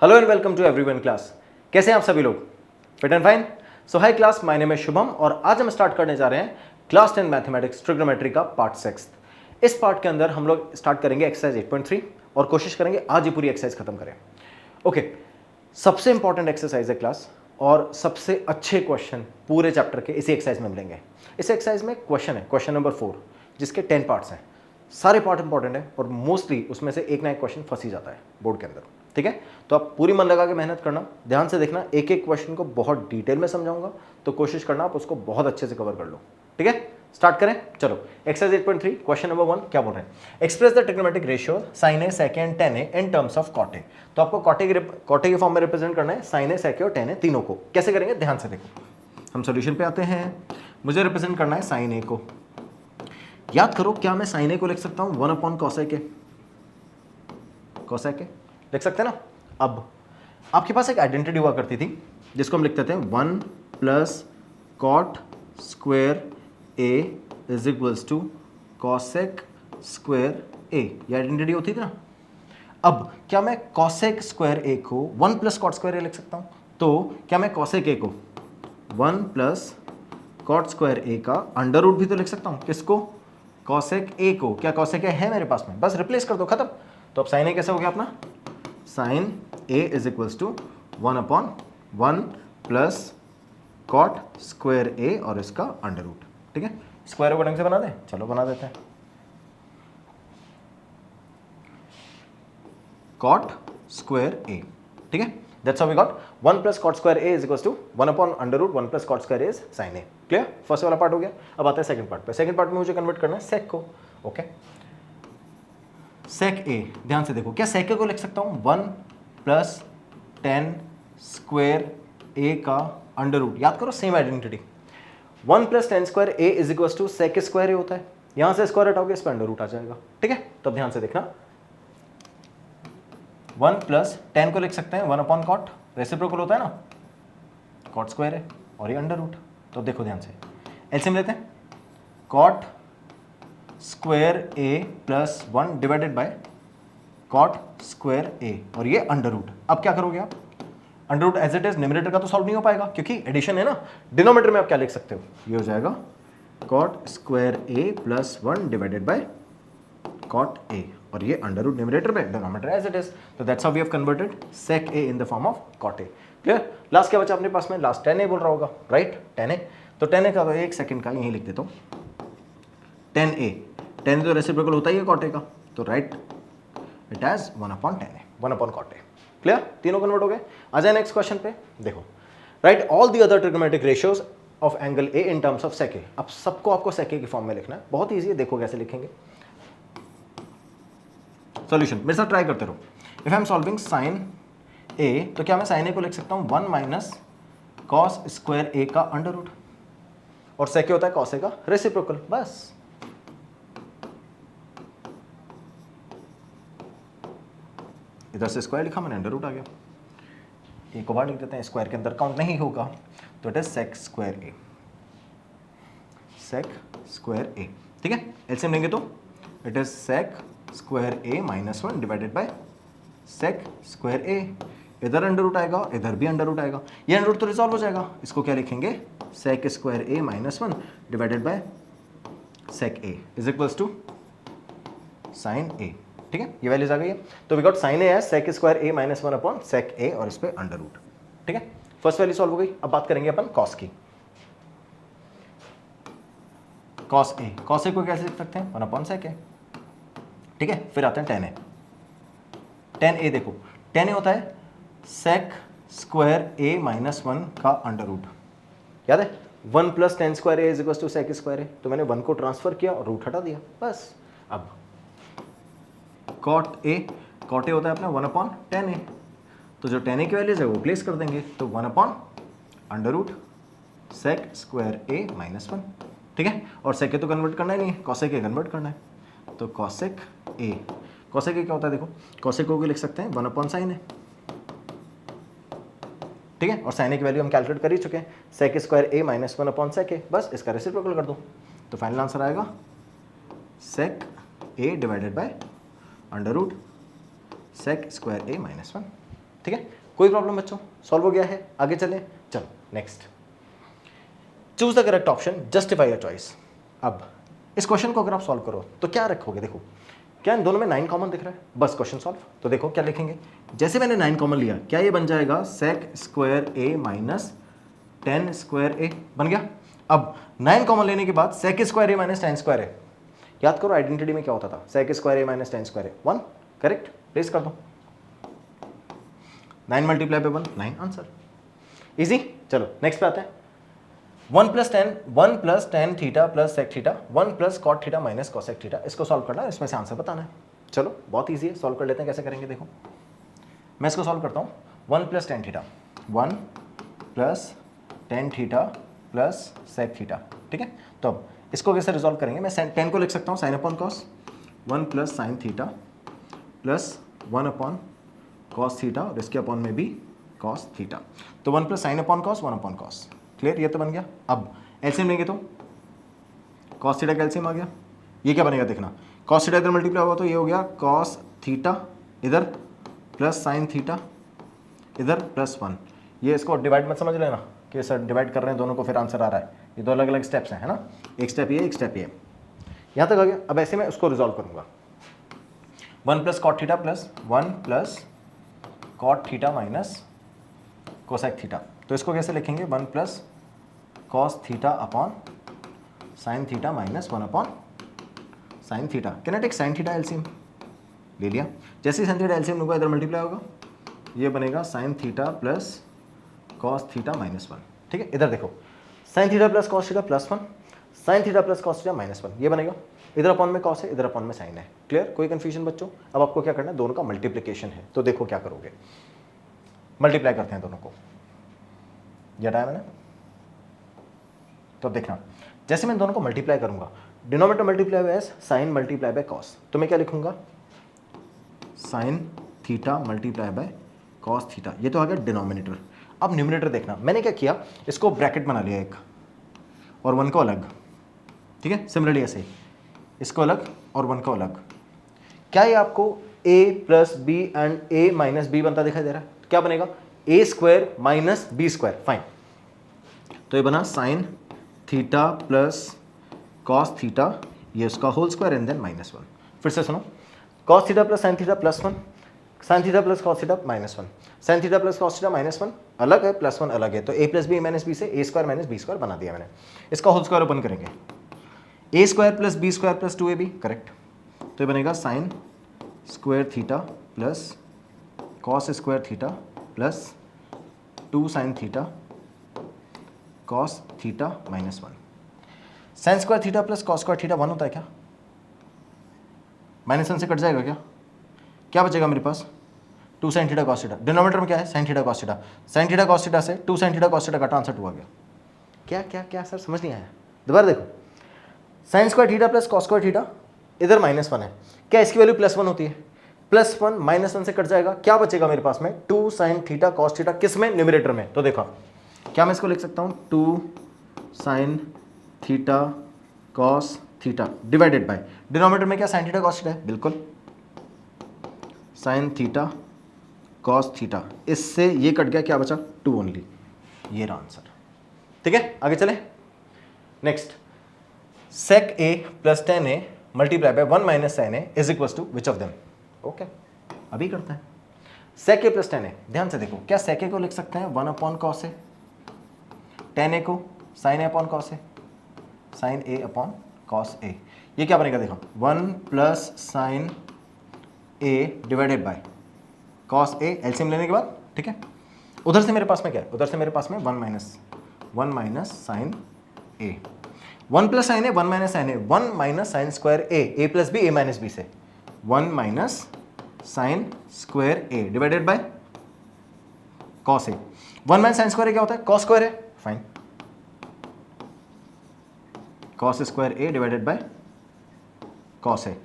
Hello and welcome to everyone class. कैसे हैं आप सभी लोग? Fit and fine? So hi class, my name है शुभम और आज हम स्टार्ट करने जा रहे हैं क्लास 10 मैथमेटिक्स ट्रिग्नोमेट्री का पार्ट 6। इस पार्ट के अंदर हम लोग स्टार्ट करेंगे एक्सरसाइज 8.3 और कोशिश करेंगे आज ये पूरी एक्सरसाइज खत्म करें। ओके, सबसे इंपॉर्टेंट एक्सरसाइज है क्लास और सबसे अच्छे क्वेश्चन पूरे चैप्टर के इसी एक्सरसाइज में मिलेंगे। इस एक्सरसाइज में क्वेश्चन है क्वेश्चन नंबर 4 जिसके 10 पार्ट्स हैं। सारे पार्ट इंपॉर्टेंट है और मोस्टली उसमें से एक ना एक क्वेश्चन फंस ही जाता है बोर्ड के अंदर। ठीक है, तो आप पूरी मन लगा के मेहनत करना, ध्यान से देखना, एक एक क्वेश्चन को बहुत डिटेल में समझाऊंगा तो कोशिश करना आप उसको बहुत अच्छे से कवर कर लो। ठीक है, स्टार्ट करें। चलो, एक्सरसाइज 8.3 क्वेश्चन नंबर 1 क्या बोल रहे हैं? Express the trigonometric ratio sin a sec a and tan a in terms of cot a। तो आपको कॉटे के फॉर्म में रिप्रेजेंट करना है sin a sec a और tan a तीनों को। कैसे करेंगे ध्यान से देखो। हम सॉल्यूशन पे आते हैं। मुझे रिप्रेजेंट करना है sin a को। याद करो, क्या मैं sin a को लिख सकता हूं 1/cos a? cos a लिख सकते हैं ना। अब आपके पास एक आइडेंटिटी हुआ करती थी जिसको हम लिखते थे 1 plus cot square a is equals to cosec square a। ये आइडेंटिटी होती थी ना। अब क्या मैं कॉसेक स्क्वायर a को 1 प्लस कॉट स्क्वायर a लिख सकता हूं? तो क्या मैं कॉसेक a को 1 प्लस कॉट स्क्वायर a का अंडर रूट भी तो लिख सकता हूं? किसको? कॉसेक a को। क्या कॉसेक a है मेरे पास में? बस रिप्लेस कर दो, खत्म। तो अब साइन a कैसे हो गया अपना? Sine a is equals to 1/1 plus cot square a और इसका अंडर रूट। ठीक है, स्क्वायर को ढंग से बना दें। चलो बना देते हैं। कॉट स्क्वायर a, ठीक है, that's how we got 1 plus cot square a is equals to 1/√1 plus cot square a is sine a। Clear? First वाला पार्ट हो गया। अब आता है सेकंड पार्ट पे। सेकंड पार्ट में मुझे कन्वर्ट करना है सेक को। ओके, सेक a, ध्यान से देखो, क्या सेक a को लिख सकता हूं 1 प्लस टेन स्क्वायर a का अंडर रूट। याद करो, same identity. 1 plus tan square a is equals to sec square a होता है। यहां से स्क्वायर हटाओगे, इस पर अंडर रूट आ जाएगा। ठीक है, तो ध्यान से देखना, 1 प्लस टेन को लिख सकते हैं 1/cot, रेसिप्रोकल होता है ना, कॉट स्क्वायर है और ये अंडर रूट। तो देखो ध्यान से, एलसीएम लेते हैं। Cot square a plus 1 divided by cot square a और ये अंडर रूट। अब क्या करोगे आप? Under root as it is, numerator का तो सॉल्व नहीं हो पाएगा क्योंकि एडिशन है ना। डिनोमिनेटर में आप क्या लिख सकते हो? ये हो जाएगा cot square a plus 1 divided by cot a और ये अंडर रूट न्यूमरेटर पे, डिनोमिनेटर एज इट इज। तो that's how we have converted sec a in the form of cot a। Clear? Last क्या बचा अपने पास में? लास्ट tan a बोल रहा होगा, राइट? tan a, तो tan a का एक सेकंड का यहीं लिख देता हूं। tan a तो रेसिप्रोकल होता ही है कॉट a का, तो write it as 1/tan a, 1/cot a। Clear? तीनों कन्वर्ट हो गए। आ जाए नेक्स्ट क्वेश्चन पे। देखो, write all the other trigonometric ratios of angle a in terms of sec a। अब सबको आपको सेक a की फॉर्म में लिखना है। बहुत ईजी है, देखो कैसे लिखेंगे। सॉल्यूशन मेरे साथ ट्राई करते रहो। If I am solving sine a, तो क्या मैं साइन a को लिख सकता हूं 1 माइनस कॉस स्क्वायर a का अंडर रूट, और सेक a होता है कॉस a का रेसिप्रोकल। बस इधर से स्क्वायर लिखा मैंने, अंडर रूट आ गया। एक को बाहर लिख देते हैं, स्क्वायर के अंदर काउंट नहीं होगा, तो it is sec square a, sec square a। ठीक है, एलसीएम लेंगे तो it is sec square a minus 1 divided by sec square a। इधर अंडर रूट आएगा, इधर भी अंडर रूट आएगा, ये अंडर रूट तो रिजॉल्व हो जाएगा। इसको क्या लिखेंगे? Sec square a minus 1 divided by sec a is equals to sine a। ठीक है, ये वैल्यूज आ गई है। तो we got sine a as sec square a minus 1/सेक a और इस पे अंडर रूट। ठीक है, फर्स्ट वैल्यू सॉल्व हो गई। अब बात करेंगे अपन कॉस की। कॉस a को कैसे लिख सकते हैं? 1/sec a। ठीक है, फिर आते हैं tan a। tan a देखो, tan a होता है सेक स्क्वायर a माइनस 1 का अंडर रूट। याद है, 1 plus tan square a is equal to sec square a। तो मैंने 1 को ट्रांसफर किया और रूट हटा दिया, बस। अब कॉट a होता है अपना 1/tan a। तो जो tan a की वैल्यूज है वो प्लेस कर देंगे, तो 1/√, सेक स्क्वायर a माइनस 1। ठीक है, और सेक a तो कन्वर्ट करना ही नहीं है, कॉसेक a कन्वर्ट करना है। तो कॉसेक a क्या होता है? देखो, कॉसेक को लिख सकते हैं 1/sin a। ठीक है, और साइन a की वैल्यू हम कैलकुलेट कर ही चुके हैं, sec square a minus 1/sec a। बस इसका रेसिप्रोकल कर दो, तो फाइनल आंसर आएगा sec a divided by under root sec square a minus 1। ठीक है, कोई प्रॉब्लम बच्चों, सॉल्व हो गया है, आगे चलें। चलो next, choose the correct option, justify your choice. अब इस क्वेश्चन को अगर आप सॉल्व करो तो क्या रखोगे, देखो क्या इन दोनों में 9 कॉमन दिख रहा है, बस क्वेश्चन सॉल्व। तो देखो क्या लिखेंगे, जैसे मैंने 9 कॉमन लिया, क्या ये बन जाएगा sec square A minus 10 square A, बन गया। अब 9 कॉमन लेने के बाद sec square A minus 10 square A, याद करो आइडेंटिटी में क्या होता था, sec square A minus 10 square A 1, correct, place कर दो, 9 मल्टीप्लाई बाय 1 9, आंसर इजी। चलो नेक्स्ट पे आते हैं, 1 plus tan theta plus sec theta 1 plus cot theta minus cosec theta, इसको सॉल्व करना है, इसमें से आंसर बताना है। चलो बहुत ईजी है, सॉल्व कर लेते हैं, कैसे करेंगे देखो, मैं इसको सॉल्व करता हूँ। 1 plus tan theta 1 plus tan theta plus sec theta, ठीक है। तो अब इसको कैसे रिजॉल्व करेंगे, मैं 10 को लिख सकता हूँ sign upon cos, 1 plus sine theta plus 1 upon cos theta और इसके अपॉन में भी कॉस थीटा, तो 1 plus sign upon cos 1 upon cos, clear, ये तो बन गया। अब एलसीएम लेंगे तो कॉस थीटा का एलसीएम आ गया, ये क्या बनेगा देखना, कॉस थीटा इधर मल्टीप्लाई होगा तो ये हो गया कॉस थीटा इधर प्लस साइन थीटा इधर प्लस 1, ये इसको डिवाइड मत समझ लेना कि सर डिवाइड कर रहे हैं दोनों को फिर आंसर आ रहा है, ये दो अलग अलग स्टेप्स हैं, है ना, एक स्टेप ये एक स्टेप ये, यहाँ तक आ गया। अब ऐसे मैं उसको रिजॉल्व करूँगा, 1 plus cot theta plus 1 plus cot theta minus cosec theta, तो इसको कैसे लिखेंगे, 1 plus cos theta upon sine theta minus 1 upon sine theta, can I take sine theta LCM, ले लिया, जैसे ही साइन थीटा एलसीएम लूँगा इधर मल्टीप्लाई होगा, ये बनेगा sign theta plus cos theta minus 1, ठीक है। इधर देखो sign theta plus cos theta plus 1, sine theta plus cos theta minus 1, ये बनेगा, इधर अपॉन में कॉस है इधर अपॉन में साइन है, क्लियर, कोई कंफ्यूजन बच्चों। अब आपको क्या करना है, दोनों का मल्टीप्लिकेशन है, तो देखो क्या करोगे, मल्टीप्लाई करते हैं दोनों को, ये हटाया मैंने, तो अब देखना, जैसे मैं दोनों को मल्टीप्लाई करूंगा, denominator multiply by sine multiply by cos, तो मैं क्या लिखूंगा, sine theta multiply by cos theta, ये तो आ गया डिनोमिनेटर। अब न्यूमिनेटर देखना, मैंने क्या किया, इसको ब्रैकेट बना लिया एक और 1 को अलग, ठीक है, सिमिलरली ऐसे इसको अलग और 1 को अलग, क्या ये आपको a plus B and a minus B बनता दिखाई दे रहा है, तो क्या बनेगा, a square minus B square, fine, तो ये बना sine theta plus cos theta, ये उसका whole square and then minus 1, फिर से सुनो, cos theta plus sine theta plus 1, sine theta plus cos theta minus 1, sine theta plus cos theta minus 1 अलग है, प्लस 1 अलग है, तो a plus B minus B से a square minus B square बना दिया मैंने, इसका होल स्क्वायर ओपन करेंगे, a square plus B square plus 2ab, correct, तो ये बनेगा sine square theta plus cos square theta plus 2 sine theta cos theta minus 1, sine square theta plus cos square theta 1 होता है क्या, minus 1 से cut जाएगा क्या, क्या बचेगा मेरे पास, 2 sine theta cos theta, denominator में क्या है sign theta cos theta, sign theta cos theta से 2 साइन थीटा कॉस थीटा का आंसर 2 आ गया, क्या क्या क्या सर समझ नहीं आया, दोबारा देखो, sign square theta plus cos square theta, इधर माइनस 1 है, क्या इसकी वैल्यू प्लस 1 होती है, प्लस 1 माइनस 1 से कट जाएगा, क्या बचेगा मेरे पास में, 2 साइन थीटा कॉस थीटा, किस में, न्यूमरेटर में, तो देखो क्या मैं इसको लिख सकता हूँ, 2 sine theta cos theta divided by, denominator में क्या साइन थीटा कॉस थीटा है, बिल्कुल साइन थीटा कॉस थीटा, इससे ये कट गया, क्या बचा 2 ओनली, ये रहा आंसर, ठीक है, आगे चले। Next, sec A plus 10a multiply by 1 minus sine A is equal to which of them, okay, अभी करते हैं, सेक ए प्लस 10a, ध्यान से देखो, क्या सेक ए को लिख सकते हैं 1 अपॉन कॉस ए, 10a को sign A upon cos A, sine A upon cos A, ये क्या बनेगा देखो, 1 plus sine A divided by cos A, LCM लेने के बाद, ठीक है, उधर से मेरे पास में क्या है, उधर से मेरे पास में 1 minus sine A, 1 plus sine A 1 minus sine A, 1 minus sine square A plus B A minus B से 1 minus sine square A divided by cos A, 1 minus sine square A क्या होता है, कॉस स्क्वायर है, fine, cos square A divided by cos A,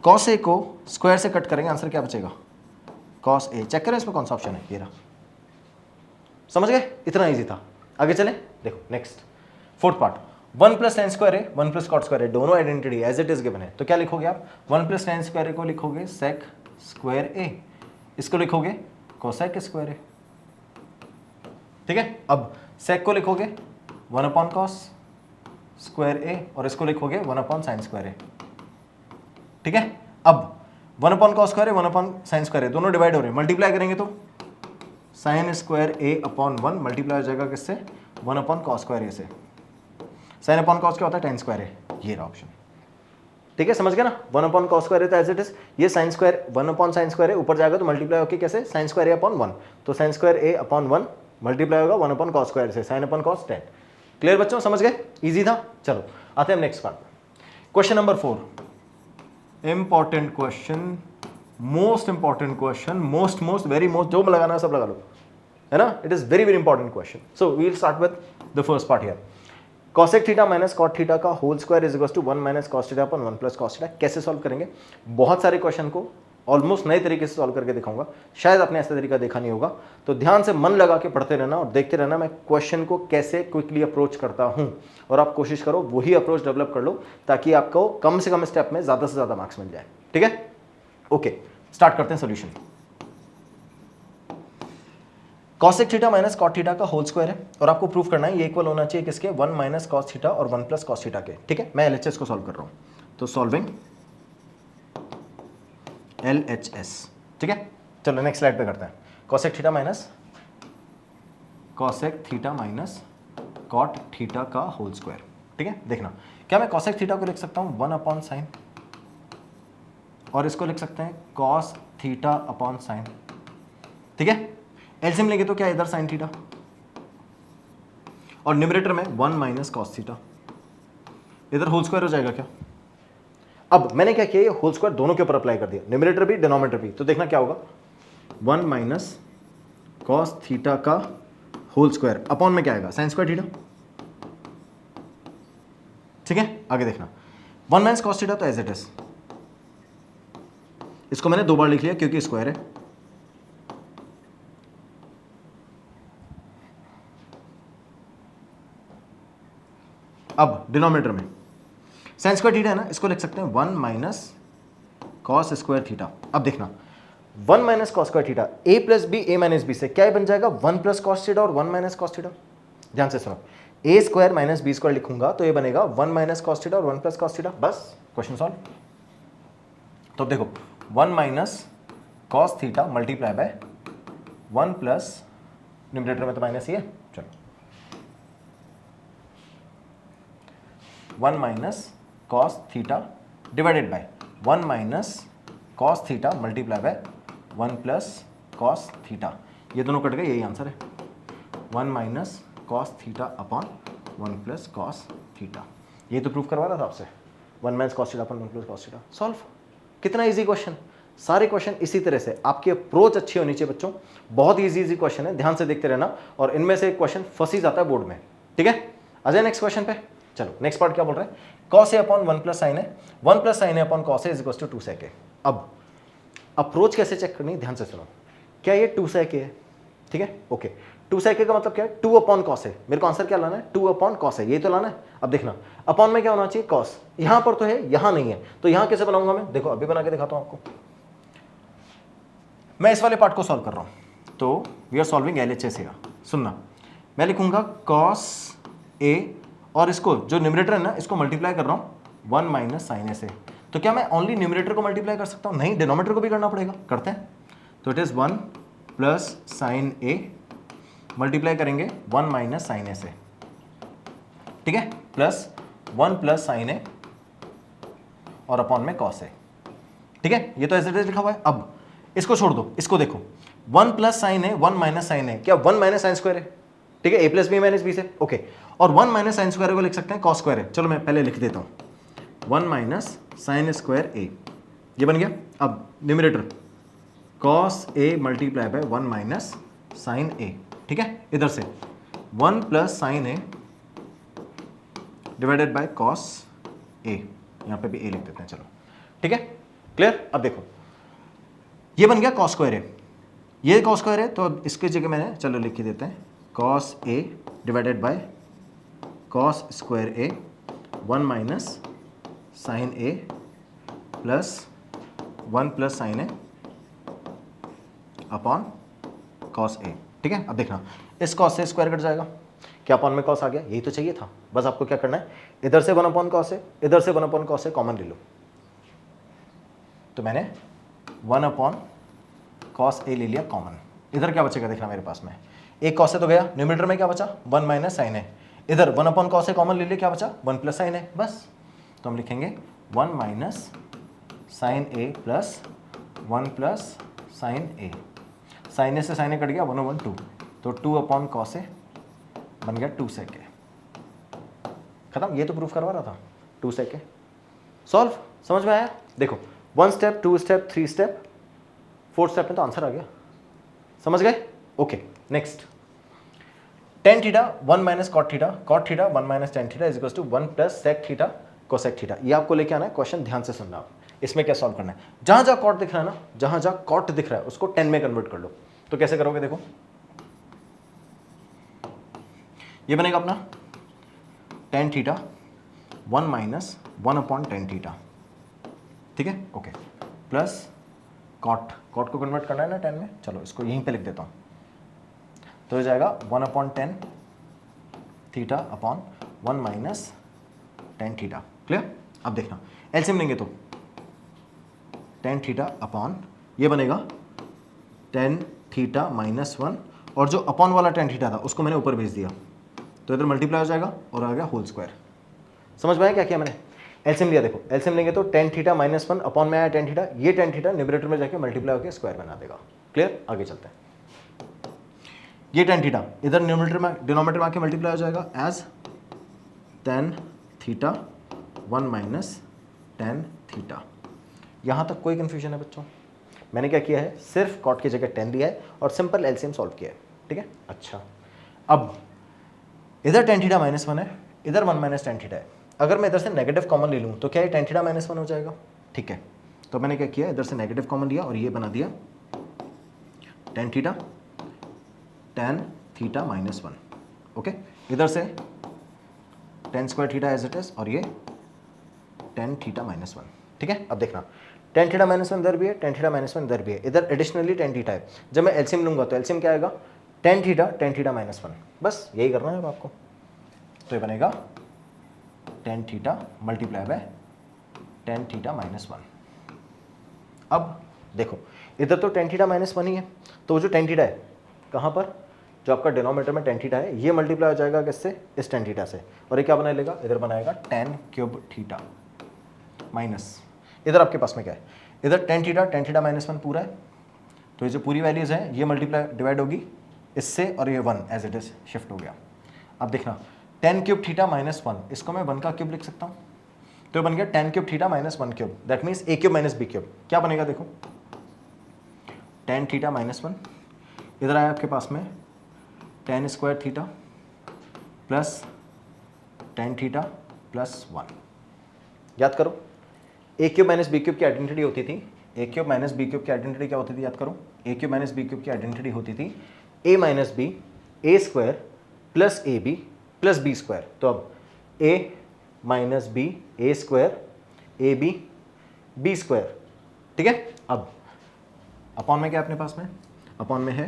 cos A को square से cut करेंगे, answer क्या बचेगा, कॉस ए, चेक करें इसमें कौन सा ऑप्शन है, ये रहा, समझ गए, इतना इजी था, आगे चलें, देखो next fourth part, 1 plus tan square है 1 प्लस कॉट स्क्वायर है, दोनों identity as it is given है, तो क्या लिखोगे आप, 1 प्लस टेन स्क्वायर को लिखोगे सेक स्क्वायर ए, इसको लिखोगे कोसेक स्क्वायर ए। ठीक है, अब सेक को लिखोगे 1 अपॉन कॉस स्क्वायर ए और इसको लिखोगे 1 अपॉन साइन स्क्वायर ए। ठीक है, अब 1 upon cos square A 1 upon sine square ए दोनों डिवाइड हो रहे हैं, मल्टीप्लाई करेंगे तो sine square A upon 1 multiply हो जाएगा किससे 1 अपॉन कॉस स्क्वायर ए से। साइन अपॉन कॉस क्या होता है 10 स्क्वायर ए, ये रहा ऑप्शन। ठीक है, समझ गए ना, 1 अपॉन कॉस स्क्वायर ए तो एज इट इज, ये sine square 1 upon sine square A ऊपर जाएगा तो मल्टीप्लाई होकर कैसे साइन स्क्वायर ए अपॉन 1, तो sine square A upon 1 multiply होगा 1 अपॉन कॉस स्क्वायर से, साइन अपॉन कॉस 10। क्लियर बच्चों, समझ गए, इजी था। चलो आते हैं next part, question number 4, important question, most important question, most very most, जो लगाना है सब लगा लो, है ना, it is very very important question. So we will start with the first part here. cosec theta minus cot theta का whole square is equals to 1 minus cos theta upon 1 plus cos theta. कैसे solve करेंगे, बहुत सारे question को almost नए तरीके से solve करके दिखाऊंगा, शायद आपने ऐसा तरीका देखा नहीं होगा, तो ध्यान से मन लगा के पढ़ते रहना और देखते रहना मैं क्वेश्चन को कैसे क्विकली अप्रोच करता हूं, और आप कोशिश करो वही अप्रोच डेवलप कर लो ताकि आपको कम से कम स्टेप में ज़्यादा से ज़्यादा मार्क्स मिल जाए। ठीक है, ओके, स्टार्ट करते हैं solution. cosec theta minus cot theta का होल स्क्वायर है और आपको प्रूफ करना है ये इक्वल होना चाहिए किसके 1 माइनस cos थीटा और 1 प्लस cos थीटा के। ठीक है, मैं LHS को सॉल्व कर रहा हूं, तो सॉल्विंग LHS। ठीक है, चलो नेक्स्ट स्लाइड पे करते हैं। cosec theta minus cot theta का होल स्क्वायर। ठीक है, देखना, क्या मैं cosec थीटा को लिख सकता हूं 1 अपॉन साइन और इसको लिख सकते हैं cos थीटा अपॉन साइन। ठीक है, एलसीएम लेंगे तो क्या इधर साइन थीटा और न्यूमरेटर में 1 माइनस कॉस थीटा, इधर होल स्क्वायर हो जाएगा क्या। अब मैंने क्या किया, ये होल स्क्वायर दोनों के ऊपर अप्लाई कर दिया, न्यूमरेटर भी डिनोमिनेटर भी, तो देखना क्या होगा 1 माइनस कॉस थीटा का होल स्क्वायर अपॉन में क्या आएगा साइन स्क्वायर थीटा। ठीक है, आगे देखना 1 माइनस कॉस थीटा तो एज इट इज, इसको मैंने 2 बार लिख लिया क्योंकि स्क्वायर है। अब डिनोमिनेटर में साइन स्क्वायर थीटा है ना, इसको लिख सकते हैं 1 माइनस कॉस स्क्वायर थीटा। अब देखना 1 minus cos square theta A plus B A minus B से क्या बन जाएगा 1 प्लस कॉस थीटा और 1 माइनस कॉस थीटा। ध्यान से सुनो, ए स्क्वायर माइनस बी स्क्वायर लिखूंगा तो ये बनेगा 1 माइनस कॉस थीटा और 1 प्लस कॉस थीटा, बस क्वेश्चन सॉल्व। तो देखो 1 minus cos theta multiply by 1 plus, numerator में तो माइनस ही है, चलो 1 minus cos theta divided by 1 minus cos theta multiply by 1 plus cos theta, ये दोनों कट गए, यही आंसर है 1 minus cos theta upon 1 plus cos theta. ये तो प्रूफ करवा रहा था आपसे, 1 minus cos theta upon 1 plus cos theta. Solve, कितना इजी क्वेश्चन, सारे क्वेश्चन इसी तरह से, आपकी अप्रोच अच्छी होनी चाहिए बच्चों, बहुत इजी क्वेश्चन है, ध्यान से देखते रहना और इनमें से एक क्वेश्चन फंस ही जाता है बोर्ड में। ठीक है, आ जाए नेक्स्ट क्वेश्चन पे। चलो नेक्स्ट पार्ट क्या बोल रहा है, cos a upon 1 plus sine है, 1 प्लस साइन है upon cos a is equal to 2 sec a। अब अप्रोच कैसे चेक करनी, ध्यान से सुनो, क्या ये 2 sec a है, ठीक है, ओके, 2 sec a का मतलब क्या है 2 अपॉन cos a, मेरे को आंसर क्या लाना है 2 अपॉन cos a, ये तो लाना है। अब देखना अपॉन में क्या होना चाहिए cos, यहां पर तो है यहां नहीं है, तो यहां कैसे बनाऊंगा मैं, देखो अभी बना के दिखाता हूं आपको। मैं इस वाले पार्ट को सॉल्व कर रहा हूं, तो we are solving LHS here। सुनना, मैं लिखूंगा cos a और इसको जो न्यूमरेटर है ना इसको मल्टीप्लाई कर रहा हूं 1 माइनस साइन ए से, तो क्या मैं ओनली न्यूमरेटर को मल्टीप्लाई कर सकता हूं, नहीं, डिनोमिनेटर को भी करना पड़ेगा, करते हैं। तो it is 1 plus sine A multiply करेंगे 1 माइनस साइन ए से, ठीक है, प्लस 1 प्लस साइन ए और अपॉन में कॉस ए। ठीक है, ये तो ऐसे लिखा हुआ है। अब इसको छोड़ दो, इसको देखो 1 plus sine A 1 minus sine ए, क्या 1 माइनस साइन स्क्वायर है, ठीक है, ए प्लस बी माइनस बी से, ओके, और 1 माइनस साइन स्क्वायर को लिख सकते हैं कॉस स्क्वायर है। चलो मैं पहले लिख देता हूं 1 माइनस साइन स्क्वायर ए, ये बन गया। अब numerator cos A multiply by 1 minus sine A, ठीक है, इधर से 1 plus sine A divided by cos A, यहां पे भी ए लिख देते हैं, चलो ठीक है, क्लियर। अब देखो ये बन गया कॉस स्क्वायर ए, ये कॉस स्क्वायर है तो इसकी जगह मैंने चलो लिख के देते हैं cos A divided by cos square A 1 minus sine A plus 1 plus sine A upon cos A. ठीक है, अब देखना इस कॉस से स्क्वायर कट जाएगा, क्या अपॉन में कॉस आ गया, यही तो चाहिए था। बस आपको क्या करना है, इधर से 1 अपॉन कॉस है, इधर से 1 अपॉन कॉस है, कॉमन ले लो। तो मैंने 1 अपॉन कॉस ए ले लिया कॉमन। इधर क्या बचेगा देखना मेरे पास में, एक कॉस ए तो गया, न्यूमरेटर में क्या बचा 1 माइनस साइन ए, इधर 1 अपॉन कॉस ए कॉमन ले लिया, क्या बचा 1 प्लस साइन ए। बस तो हम लिखेंगे 1 minus sine A plus 1 plus sine A. Sine ए से साइन ए कट गया, 1/2, तो 2 अपॉन कॉस ए बन गया 2 sec ए। खत्म, ये तो प्रूफ करवा रहा था 2 sec ए। सॉल्व, समझ में आया? देखो 1 स्टेप, 2 स्टेप, 3 स्टेप, 4 स्टेप में तो आंसर आ गया। समझ गए? Okay, next tan theta 1 minus cot theta, cot theta 1 minus tan theta is equal to 1 plus sec theta cosec theta. ये आपको लेके आना है, क्वेश्चन ध्यान से सुनना आप। इसमें क्या सॉल्व करना है, जहां जहां कॉट दिख रहा है ना, जहां जहां कॉट दिख रहा है उसको 10 में कन्वर्ट कर लो। तो कैसे करोगे, देखो ये बनेगा अपना tan theta 1 minus 1 upon tan theta. ठीक है, ओके, प्लस कॉट, कॉट को कन्वर्ट करना है ना 10 में, चलो इसको यहीं पे लिख देता हूं। तो हो जाएगा 1 upon 10 theta upon 1 minus tan theta. Clear? अब देखना एलसीएम लेंगे तो tan थीटा अपॉन ये बनेगा tan थीटा माइनस 1, और जो अपॉन वाला tan थीटा था उसको मैंने ऊपर भेज दिया, तो इधर मल्टीप्लाई हो जाएगा और आ गया होल स्क्वायर। समझ में आया क्या किया मैंने? एलसीएम लिया, देखो एलसीएम लेंगे तो tan थीटा माइनस 1 अपॉन में आया tan थीटा, ये tan थीटा न्यूमरेटर में जाके मल्टीप्लाई होकर स्क्वायर बना देगा। क्लियर? आगे चलते हैं। ये tan थीटा इधर न्यूमरेटर में डिनोमिनेटर में आके मल्टीप्लाई हो जाएगा as tan theta 1 minus tan theta. यहाँ तक कोई कन्फ्यूजन है बच्चों? मैंने क्या किया है, सिर्फ कॉट की जगह 10 दिया है और सिंपल एलसीएम सॉल्व किया है। ठीक है, अच्छा अब इधर tan थीटा माइनस 1 है, इधर 1 माइनस tan थीटा है। अगर मैं इधर से नेगेटिव कॉमन ले लूँ तो क्या ये tan थीटा माइनस 1 हो जाएगा? ठीक है, तो मैंने क्या किया, इधर से नेगेटिव कॉमन लिया और ये बना दिया tan थीटा माइनस 1। ओके, इधर से tan square theta as it is और ये tan थीटा माइनस 1। ठीक है, अब देखना tan थीटा माइनस 1 इधर भी है, tan थीटा माइनस 1 इधर भी है, इधर एडिशनली tan थीटा है। जब मैं एलसीएम लूंगा तो एलसीएम क्या आएगा, tan थीटा माइनस 1। बस यही करना है अब आपको। तो ये बनेगा tan theta multiply by tan theta minus 1। अब देखो इधर तो tan थीटा माइनस 1 ही है, तो जो tan थीटा है कहाँ पर, जो आपका डिनोमिनेटर में tan थीटा है, ये मल्टीप्लाई हो जाएगा किससे, इस tan थीटा से, और ये क्या बना लेगा, इधर बनाएगा tan क्यूब थीटा माइनस, इधर आपके पास में क्या है, इधर tan थीटा माइनस 1 पूरा है, तो ये जो पूरी वैल्यूज है ये मल्टीप्लाई डिवाइड होगी इससे, और ये 1 एज इट इज शिफ्ट हो गया। अब देखना tan क्यूब थीटा माइनस 1, इसको मैं 1 का क्यूब लिख सकता हूँ, तो ये बन गया tan cube theta minus 1 cube, that means a cube minus b cube. क्या बनेगा देखो, tan थीटा माइनस 1, इधर आया आपके पास में tan square theta plus tan theta plus 1। याद करो a cube minus b cube की आइडेंटिटी होती थी, a cube minus b cube की आइडेंटिटी क्या होती थी, याद करो, a cube minus b cube की आइडेंटिटी होती थी a minus b a square plus A B plus B square. तो अब a minus B A square A B B square. ठीक है, अब अपॉन में क्या है अपने पास में, अपॉन में है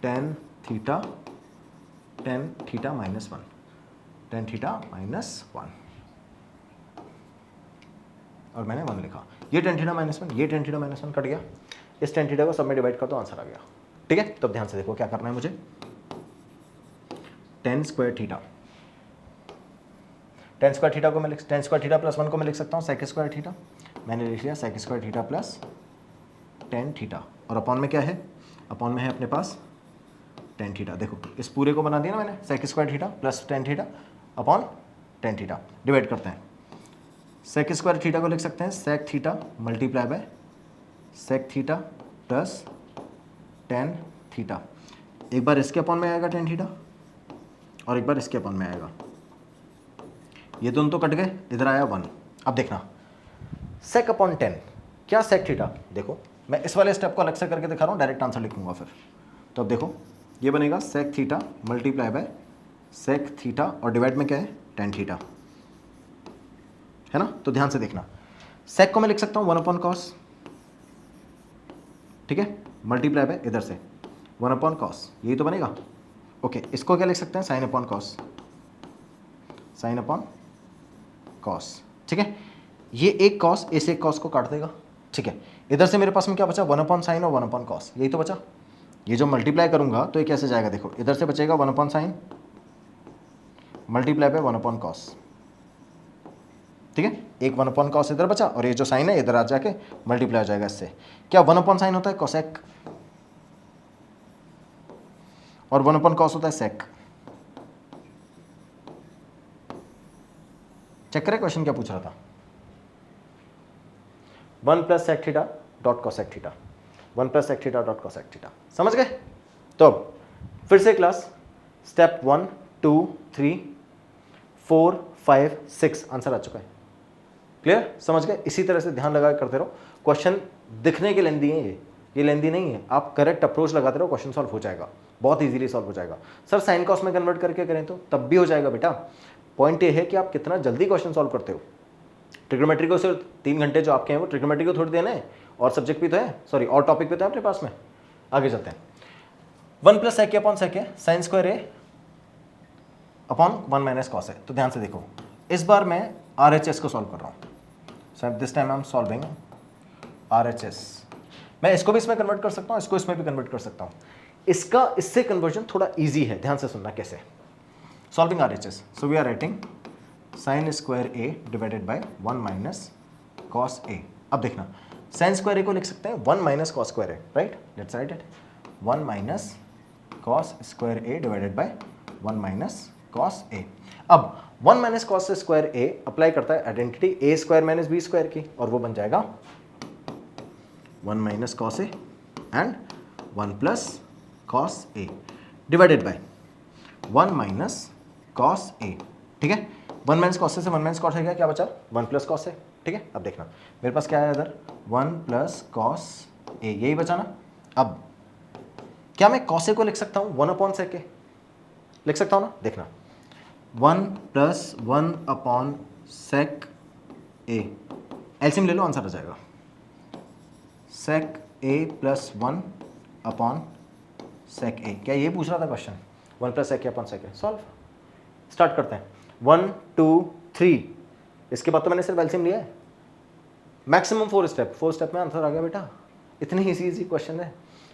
tan theta minus 1, tan theta minus 1, और मैंने 1 लिखा, ये tan थीटा माइनस 1, ये tan थीटा माइनस 1 कट गया, इस tan थीटा को सब में डिवाइड कर दो, आंसर आ गया। ठीक है, तब ध्यान से देखो क्या करना है मुझे, tan स्क्वायर थीटा को मैं tan स्क्वायर थीटा प्लस 1 को मैं लिख सकता हूँ sec स्क्वायर थीटा, मैंने लिख लिया sec square theta plus tan theta, और अपॉन में क्या है, अपॉन में है अपने पास tan थीटा। देखो इस पूरे को बना दिया ना मैंने, sec square theta plus tan theta upon tan theta, divide करते हैं, sec स्क्वायर थीटा को लिख सकते हैं sec theta multiply by sec theta plus tan theta. एक बार इसके अपॉन में आएगा tan थीटा और एक बार इसके अपॉन में आएगा, ये दोनों तो कट गए, इधर आया 1। अब देखना sec अपॉन tan, क्या sec थीटा, देखो मैं इस वाले स्टेप को अलग से करके दिखा रहा हूँ, डायरेक्ट आंसर लिखूंगा फिर। तो अब देखो ये बनेगा sec theta multiply by sec theta और डिवाइड में क्या है tan थीटा, है ना। तो ध्यान से देखना, sec को मैं लिख सकता हूँ 1 अपॉन कॉस, ठीक है, मल्टीप्लाई बाय इधर से 1 अपॉन कॉस, यही तो बनेगा। ओके, इसको क्या लिख सकते हैं, sign upon cos, sign upon cos, ठीक है। ये एक कॉस इस एक कॉस को काट देगा, ठीक है। इधर से मेरे पास में क्या बचा, 1 अपॉन साइन और 1 अपॉन कॉस, यही तो बचा। ये जो मल्टीप्लाई करूंगा तो ये कैसे जाएगा, देखो इधर से बचेगा 1 अपॉन साइन मल्टीप्लाई पे 1 अपॉन कॉस, ठीक है। एक 1 अपॉन कॉस इधर बचा और ये जो साइन है इधर आ जाके मल्टीप्लाई हो जाएगा इससे। क्या 1 अपॉन साइन होता है कोसेक और 1 अपॉन कॉस होता है सेक। चेक करें क्वेश्चन क्या पूछ रहा था, 1 plus sec theta dot cosec theta, 1 plus sec theta dot cosec theta, समझ गए। तो फिर से क्लास, स्टेप 1 2 3 4 5 6 आंसर आ चुका है, क्लियर, समझ गए। इसी तरह से ध्यान लगा करते रहो, क्वेश्चन दिखने के लेंदी है, ये लेंदी नहीं है। आप करेक्ट अप्रोच लगाते रहो, क्वेश्चन सॉल्व हो जाएगा, बहुत इजीली सॉल्व हो जाएगा। सर साइन कॉस में कन्वर्ट करके करें तो तब भी हो जाएगा बेटा। पॉइंट ये है कि आप कितना जल्दी क्वेश्चन सॉल्व करते हो। ट्रिग्नोमेट्री को सिर्फ 3 घंटे जो आपके हैं वो ट्रिग्नोमेट्री को थोड़ी देना है, और सब्जेक्ट भी तो है, सॉरी और टॉपिक भी तो है अपने पास में। आगे चलते हैं, 1 प्लस सेक अपॉन सेक है, sine square A upon 1 minus cos है। तो ध्यान से देखो, इस बार मैं RHS को सॉल्व कर रहा हूँ। So this time I am solving RHS। मैं इसको भी इसमें कन्वर्ट कर सकता हूँ, इसको इसमें भी कन्वर्ट कर सकता हूँ। इसका इससे कन्वर्जन थोड़ा इजी है, ध्यान से सुनना कैसे। Solving RHS, so we are writing sine square A divided by 1 minus cos A. अब देखना, साइन स्क्वायर ए को लिख सकते हैं 1 minus cos square A, right, let's write it 1 minus cos square A divided by 1 minus cos A. अब 1 minus cos square A apply करता है identity A square minus B square की, और वो बन जाएगा 1 minus cos A and 1 plus cos A divided by 1 minus cos A, ठीक है। 1 माइनस कॉस से 1 माइनस कॉस है गया, क्या बचा 1 प्लस कॉस है, ठीक है। अब देखना मेरे पास क्या है इधर 1 प्लस कॉस ए, यही बचा ना। अब क्या मैं कॉस ए को लिख सकता हूँ 1 अपॉन सेक ए, लिख सकता हूँ ना, देखना 1 प्लस 1 अपॉन सेक ए, एलसीएम ले लो आंसर आ जाएगा, सेक ए प्लस 1 अपॉन सेक ए। क्या ये पूछ रहा था क्वेश्चन, 1 प्लस सेक ए अपॉन सेक ए। सॉल्व, स्टार्ट करते हैं 1 2 3, इसके बाद तो मैंने सिर्फ एलसीएम लिया है, मैक्सिमम 4 स्टेप में आंसर आ गया बेटा। इतनी इजी क्वेश्चन है,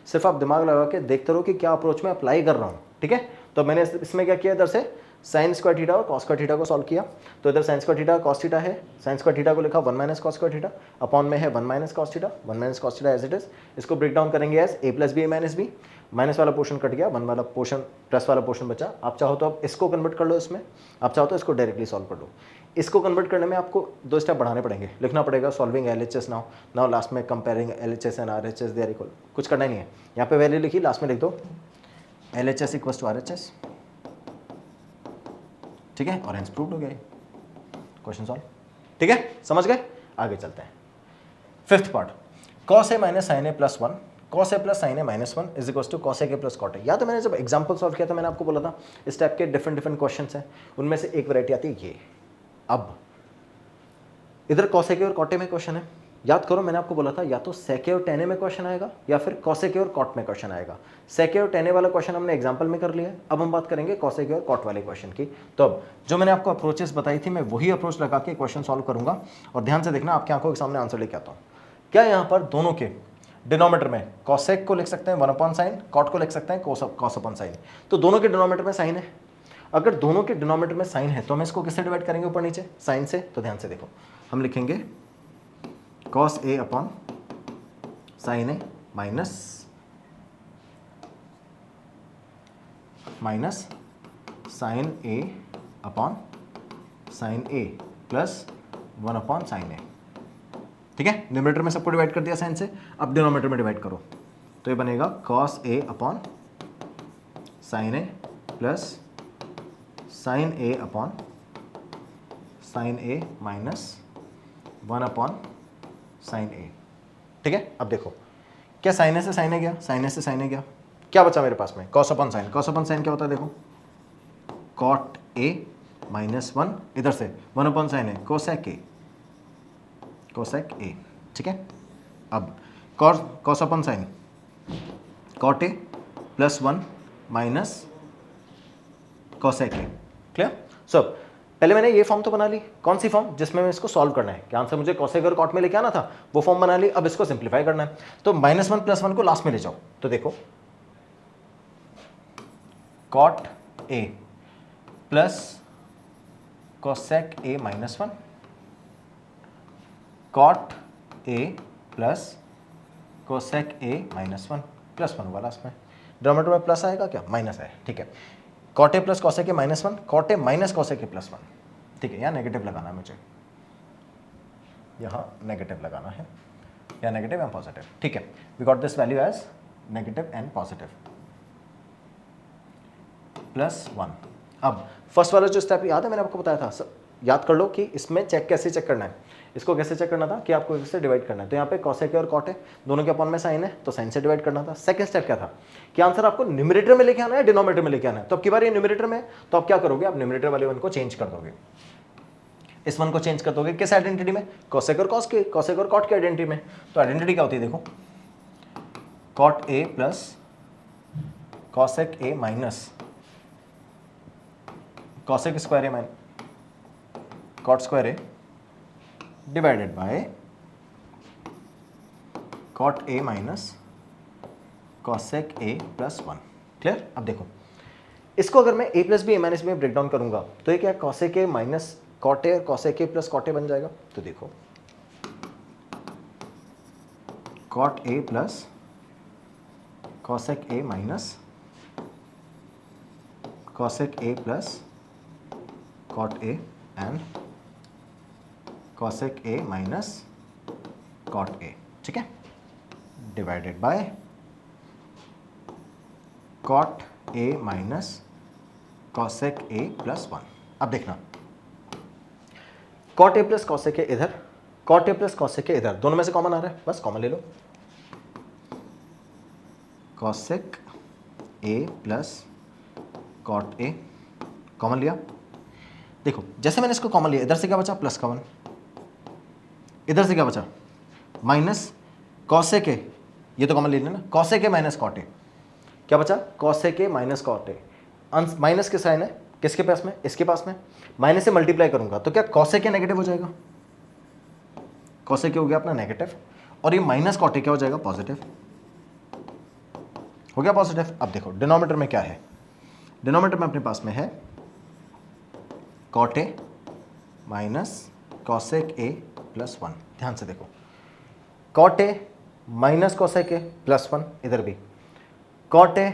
सिर्फ आप दिमाग लगा के देखते रहो कि क्या अप्रोच में अप्लाई कर रहा हूँ, ठीक है। तो मैंने इसमें क्या किया, इधर से साइन स्क्वायर थीटा और कॉस स्क्वायर थीटा को सॉल्व किया। तो इधर sine square theta cos theta है, साइन स्क्वायर थीटा को लिखा 1 minus cos square theta, upon में है 1 minus cos theta, 1 minus cos theta as it is. इसको ब्रेक डाउन करेंगे as A plus B minus B, minus वाला portion cut गया, 1 वाला पोर्शन प्लस वाला पोर्शन बचा। आप चाहो तो आप इसको कन्वर्ट कर लो इसमें, आप चाहो तो इसको डायरेक्टली सॉल्व कर लो। इसको कन्वर्ट करने में आपको 2 स्टेप बढ़ाने पड़ेंगे, लिखना पड़ेगा सॉल्विंग LHS नाउ लास्ट में comparing LHS and RHS they are equal. कुछ करना ही नहीं है, यहाँ पे वैल्यू लिखी, लास्ट में लिख दो LHS इक्वल्स टू RHS, ठीक है, और आंसर प्रूव्ड हो गया क्वेश्चन सॉल्व, ठीक है, समझ गए। आगे चलते हैं, 5th part, cos a minus sine A plus 1, cos a plus sine A minus 1 is equals to cos a के प्लस cot a। या तो मैंने जब एग्जांपल सॉल्व किया था मैंने आपको बोला था इस टाइप के डिफरेंट क्वेश्चंस हैं, उनमें से एक वैरायटी आती है ये। अब इधर cos a के और cot a में क्वेश्चन है, याद करो मैंने आपको बोला था या तो sec a और tan a में क्वेश्चन आएगा या फिर cos a के और cot में क्वेश्चन आएगा। sec a और tan a वाला क्वेश्चन हमने एग्जांपल में कर लिया है, अब हम बात करेंगे cos a के और cot वाले क्वेश्चन की। तो अब जो मैंने आपको अप्रोचेस बताई थी मैं वही अप्रोच लगा के क्वेश्चन सॉल्व करूंगा, और ध्यान से देखना आपकी आंखों के सामने आंसर लेके आता हूँ। क्या यहाँ पर दोनों के डिनोमीटर में cosec को लिख सकते हैं 1 अपॉन साइन, cot को लिख सकते हैं cos अपॉन साइन। तो दोनों के डिनोमीटर में साइन है, अगर दोनों के डिनोमीटर में साइन है तो हम इसको किससे डिवाइड करेंगे ऊपर नीचे, साइन से। तो ध्यान से देखो, हम लिखेंगे cos a upon sine A minus sine A upon sine A plus 1 upon sine A, ठीक है। न्यूमरेटर में सबको डिवाइड कर दिया साइन से, अब डिनोमीटर में डिवाइड करो तो ये बनेगा cos a upon sine A plus sine A upon sine A minus 1 upon sine A, ठीक है। अब देखो क्या साइन ए से साइन ए गया, साइन ए से साइन ए गया, क्या बचा मेरे पास में cos upon sign. cos upon sign क्या होता है देखो, cot a माइनस 1, इधर से 1 upon sine A cosec A, ठीक है। अब cos upon sine cot a +1 minus cosec a। Clear? So पहले मैंने ये फॉर्म तो बना ली, कौन सी फॉर्म? जिसमें मैं इसको सॉल्व करना है, क्या आंसर मुझे cosec और cot में लेके आना था, वो फॉर्म बना ली। अब इसको सिंप्लीफाई करना है, तो -1 +1 को लास्ट में ले जाओ। तो देखो cot a plus cosec a -1, cot a plus cosec a -1 +1 हुआ लास्ट में। डिनोमिनेटर में प्लस आएगा क्या? माइनस है, ठीक है। cot a plus cosec a -1, cot a minus cosec a +1, ठीक है। यहाँ नेगेटिव लगाना है मुझे, यहाँ नेगेटिव लगाना है, या नेगेटिव या पॉजिटिव, ठीक है। We got this value as negative and positive +1। अब फर्स्ट वाला जो स्टेप याद है, मैंने आपको बताया था, याद कर लो कि इसमें कैसे चेक करना है। इसको कैसे चेक करना था कि आपको इससे डिवाइड करना है। तो यहाँ पे cosec और cot दोनों के अपॉन में साइन है, तो साइन से डिवाइड करना था। सेकंड स्टेप क्या था कि आंसर आपको न्यूमरेटर में लेके आना है, डिनोमिनेटर में लेके आना है। तो अब की बार ये न्यूमरेटर में, तो आप क्या करोगे, आप न्यूमरेटर वाले वन को चेंज कर दोगे, इस वन को चेंज कर दोगे किस आइडेंटिटी में? cosec और cot की आइडेंटिटी में। तो आइडेंटिटी क्या होती है देखो, cot a plus cosec a minus cosec square a minus cot square a divided by cot a minus cosec a +1। Clear? अब देखो इसको अगर मैं a plus B a minus में ब्रेक डाउन करूंगा तो ये क्या cosec a minus cot a और cosec a plus cot a बन जाएगा। तो देखो cot a plus cosec a minus cosec a plus cot a and cosec a minus cot a, ठीक है, divided by cot a minus cosec a +1। अब देखना cot a plus cosec a इधर, cot a plus cosec a इधर, दोनों में से common आ रहा है, बस कॉमन ले लो। cosec a plus cot a common लिया। देखो जैसे मैंने इसको कॉमन लिया, इधर से क्या बचा? प्लस का 1, इधर से क्या बचा? माइनस cosec a, ये तो कॉमन ले लेना, cosec a minus cot a, क्या बचा? cosec a minus cot a। Minus के साइन है किसके पास में? इसके पास में। माइनस से मल्टीप्लाई करूंगा तो क्या cosec a नेगेटिव हो जाएगा, cosec a हो गया अपना नेगेटिव, और ये माइनस cot a क्या हो जाएगा? पॉजिटिव हो गया, पॉजिटिव। अब देखो डिनोमिनेटर में क्या है, डिनोमिनेटर में अपने पास में है cot a minus cosec a +1। ध्यान से देखो cot a minus cosec a +1, इधर भी cot a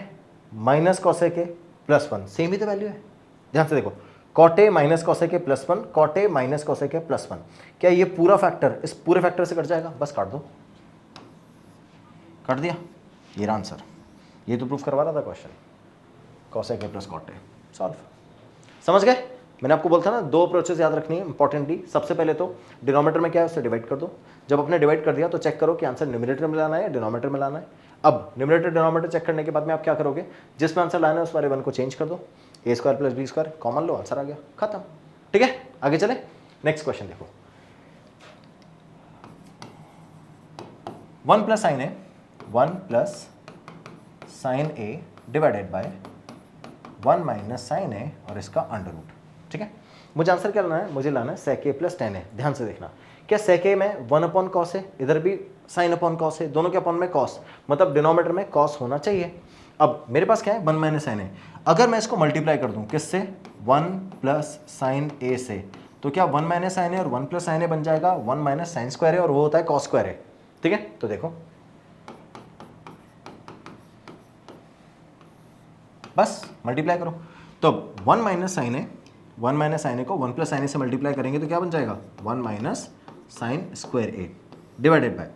minus cosec a +1, same ही तो वैल्यू है। ध्यान से देखो cot a minus cosec a +1, cot a minus cosec a +1, क्या ये पूरा फैक्टर इस पूरे फैक्टर से कट जाएगा? बस काट दो, कट दिया, ये रहा आंसर। ये तो प्रूफ करवा रहा था question, cosec a plus cot a, solve. समझ गए? मैंने आपको बोलता ना दो अप्रोचेस याद रखनी है इंपॉर्टेंटली। सबसे पहले तो डिनोमिनेटर में क्या है उसे डिवाइड कर दो, जब आपने डिवाइड कर दिया तो चेक करो कि आंसर न्यूमरेटर में लाना है या डिनोमिनेटर में लाना है। अब न्यूमरेटर डिनोमिनेटर चेक करने के बाद में आप क्या करोगे, जिसमें आंसर लाना है उस वाले वन को चेंज कर दो, a² + b² कॉमन लो, आंसर आ गया, खत्म। ठीक है, आगे चले, नेक्स्ट क्वेश्चन देखो। 1 + sin a, 1 + sin a divided by 1 - sin a और इसका अंडर रूट। ठीक है, मुझे आंसर क्या लाना है? मुझे लाना है sec a + tan a। ध्यान से देखना, क्या sec a में 1/cos है, इधर भी sin/cos है, दोनों के अपॉन में cos, मतलब डिनोमिनेटर में cos होना चाहिए। अब मेरे पास क्या है 1 - sin a, अगर मैं इसको मल्टीप्लाई कर दूं किससे? 1 + sin a से, तो क्या 1 - sin a और 1 + sin a बन जाएगा 1 - sin² है और वो होता है cos² है। ठीक है, तो देखो बस मल्टीप्लाई करो, तो 1 - sin a, 1 - sin a को 1 + sin a से मल्टीप्लाई करेंगे तो क्या बन जाएगा 1 - sin² a divided by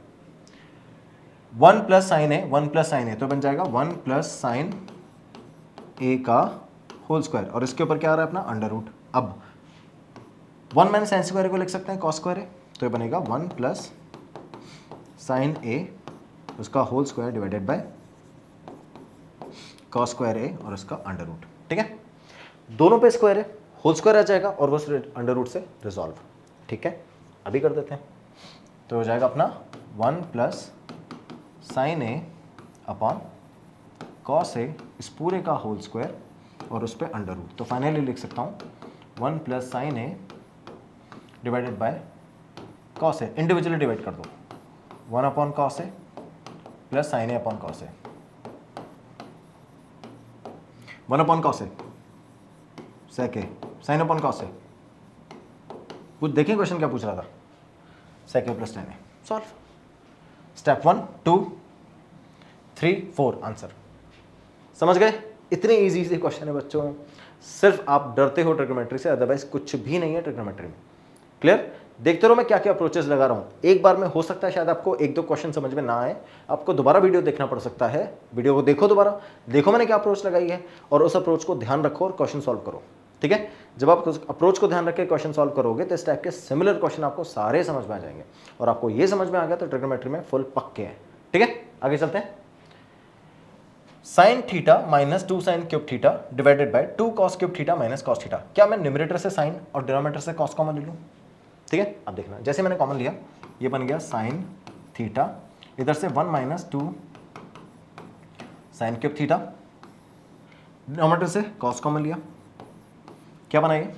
1 + sin a, 1 + sin a तो बन जाएगा 1 + sin a का होल स्क्वायर, और इसके ऊपर क्या आ रहा है अपना अंडर रूट। अब 1 - sin² को लिख सकते हैं cos², तो ये बनेगा 1 + sin a उसका whole square divided by cos² a और उसका अंडर रूट। ठीक है, दोनों पे स्क्वायर है, होल स्क्वायर आ जाएगा और वो अंडर रूट से रिजॉल्व। ठीक है, अभी कर देते हैं, तो हो जाएगा अपना 1 + sin a अपॉन कॉस ए इस पूरे का होल स्क्वायर और उस पर अंडर रूट। तो फाइनली लिख सकता हूँ 1 plus sine A divided by cos A, individually divide कर दो, 1 upon cos A plus sine A upon cos A, 1 upon cos A sec A sign upon cos ए। कुछ देखें क्वेश्चन क्या पूछ रहा था, सेक A plus ten A. Solve. Step 1 2 3 4 answer. समझ गए? इतने इजी से क्वेश्चन है बच्चों, सिर्फ आप डरते हो ट्रिग्नोमेट्री से, अदरवाइज कुछ भी नहीं है ट्रिग्नोमेट्री में। क्लियर? देखते रहो मैं क्या क्या अप्रोचेस लगा रहा हूँ। एक बार में हो सकता है शायद आपको एक दो क्वेश्चन समझ में ना आए, आपको दोबारा वीडियो देखना पड़ सकता है। वीडियो को देखो, दोबारा देखो मैंने क्या अप्रोच लगाई है, और उस अप्रोच को ध्यान रखो और क्वेश्चन सॉल्व करो। ठीक है? जब आप उस अप्रोच को ध्यान रख के क्वेश्चन सॉल्व करोगे तो इस टाइप के सिमिलर क्वेश्चन आपको सारे समझ में आ जाएंगे, और आपको ये समझ में आ गया तो ट्रिग्नोमेट्री में फुल पक्के हैं। ठीक है, आगे चलते हैं। Sign theta minus 2 sine cube theta divided by 2 cos cube theta minus cos theta. क्या मैं न्यूमरेटर से साइन और डिनोमिनेटर से कॉस कॉमन ले लूँ? ठीक है, अब देखना, जैसे मैंने कॉमन लिया, ये बन गया साइन थीटा, इधर से 1 minus 2 sine cube theta, denominator से कॉस कॉमन लिया, क्या बनाइए